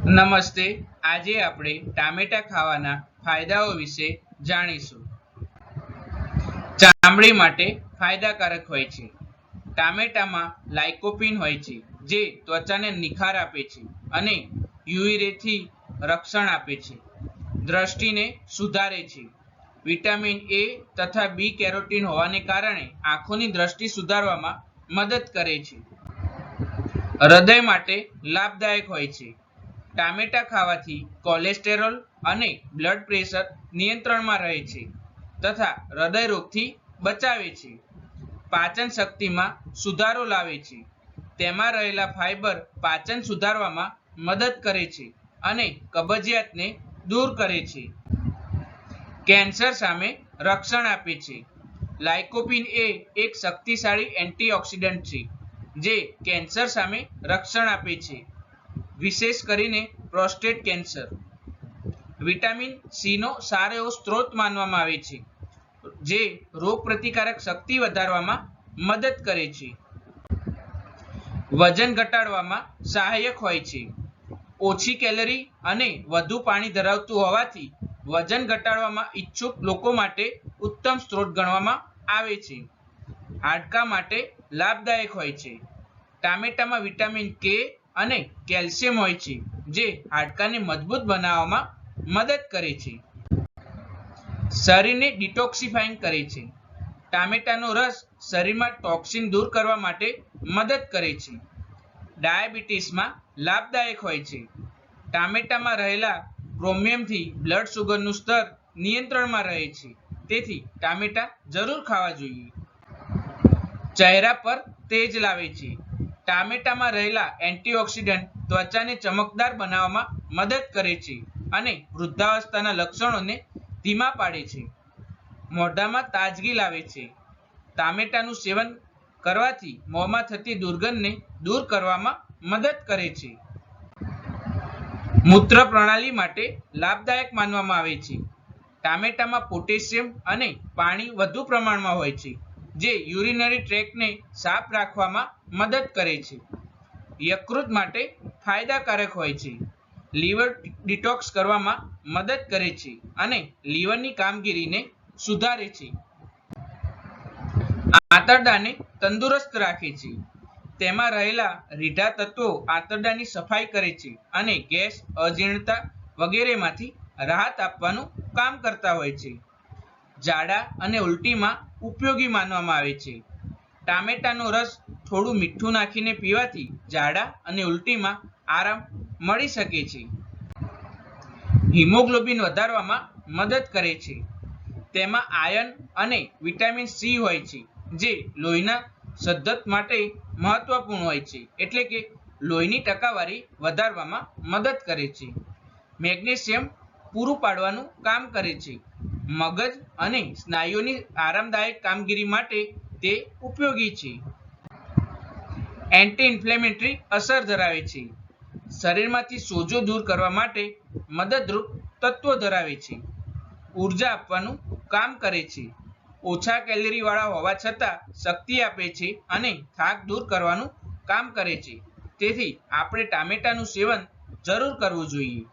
નમસ્તે, આજે આપણે ટામેટા ખાવાના ફાયદાઓ વિશે જાણીશું. ચામડી માટે ફાયદાકારક હોય છે. ટામેટામાં લાઇકોપીન હોય છે, જે ત્વચાને નિખાર આપે છે અને યુવી રેથી રક્ષણ આપે છે. દ્રષ્ટિને સુધારે છે. વિટામિન એ તથા બી કેરોટીન હોવાને કારણે આંખોની દ્રષ્ટિ સુધારવામાં મદદ કરે છે. હૃદય માટે લાભદાયક હોય છે. ટામેટા ખાવાથી કોલેસ્ટેરોલ અને બ્લડ પ્રેશર નિયંત્રણમાં રહે છે તથા હૃદય રોગથી બચાવે છે. પાચન શક્તિમાં સુધારો લાવે છે. તેમાં રહેલા ફાઇબર પાચન સુધારવામાં મદદ કરે છે અને કબજિયાતને દૂર કરે છે. કેન્સર સામે રક્ષણ આપે છે. લાઇકોપીન એ એક શક્તિશાળી એન્ટીઓક્સિડન્ટ છે, જે કેન્સર સામે રક્ષણ આપે છે, વિશેષ કરીને પ્રોસ્ટેટ કેન્સર. વિટામિન સી નો સારો એવો સ્ત્રોત માનવામાં આવે છે, જે રોગપ્રતિકારક શક્તિ વધારવામાં મદદ કરે છે. વજન ઘટાડવામાં સહાયક હોય છે. ઓછી કેલરી અને વધુ પાણી ધરાવતું હોવાથી વજન ઘટાડવામાં ઈચ્છુક લોકો માટે ઉત્તમ સ્ત્રોત ગણવામાં આવે છે. હાડકાં માટે લાભદાયક હોય છે. ટામેટામાં વિટામિન કે અને કેલ્શિયમ હોય છે, જે હાડકાને મજબૂત બનાવવામાં મદદ કરે છે. શરીરને ડિટોક્સિફાઈંગ કરે છે. ટામેટાનો રસ શરીરમાં ટોક્સિન દૂર કરવા માટે મદદ કરે છે. ડાયાબિટીસમાં લાભદાયક હોય છે. ટામેટામાં રહેલા ક્રોમિયમથી બ્લડ શુગરનું સ્તર નિયંત્રણમાં રહે છે, તેથી ટામેટા જરૂર ખાવા જોઈએ. ચહેરા પર તેજ લાવે છે. ટામેટામાં રહેલા એન્ટીઓક્સિડન્ટ ત્વચાને ચમકદાર બનાવવામાં મદદ કરે છે અને વૃદ્ધાવસ્થાના લક્ષણોને ધીમા પાડે છે. મોઢામાં તાજગી લાવે છે. ટામેટાનું સેવન કરવાથી મોંમાં થતી દુર્ગંધને દૂર કરવામાં મદદ કરે છે. મૂત્ર પ્રણાલી માટે લાભદાયક માનવામાં આવે છે. ટામેટામાં પોટેશિયમ અને પાણી વધુ પ્રમાણમાં હોય છે, જે યુરિનરી ટ્રેક્ટને સાફ રાખવામાં મદદ કરે છે. યકૃત માટે ફાયદાકારક હોય છે. લીવર ડિટોક્સ કરવામાં મદદ કરે છે અને લીવરની કામગીરીને સુધારે છે. આંતરડાને તંદુરસ્ત રાખે છે. તેમાં રહેલા રીઢા તત્વો આંતરડાની સફાઈ કરે છે અને ગેસ, અજીર્ણતા વગેરેમાંથી રાહત આપવાનું કામ કરતા હોય છે. ઝાડા અને ઉલટીમાં ઉપયોગી માનવામાં આવે છે. ટામેટાનો રસ થોડું મીઠું નાખીને પીવાથી ઝાડા અને ઉલટીમાં આરામ મળી શકે છે. હિમોગ્લોબિન વધારવામાં મદદ કરે છે. તેમાં આયર્ન અને વિટામિન સી હોય છે, જે લોહીના સદ્ધત માટે મહત્વપૂર્ણ હોય છે, એટલે કે લોહીની ટકાવારી વધારવામાં મદદ કરે છે. મેગ્નેશિયમ પૂરું પાડવાનું કામ કરે છે. મગજ અને સ્નાયુઓની આરામદાયક કામગીરી માટે તે ઉપયોગી છે. એન્ટી ઇન્ફ્લેમેટરી અસર ધરાવે છે. શરીરમાંથી સોજો દૂર કરવા માટે મદદરૂપ તત્વો ધરાવે છે. ઉર્જા આપવાનું કામ કરે છે. ઓછા કેલરીવાળા હોવા છતાં શક્તિ આપે છે અને થાક દૂર કરવાનું કામ કરે છે. તેથી આપણે ટામેટાનું સેવન જરૂર કરવું જોઈએ.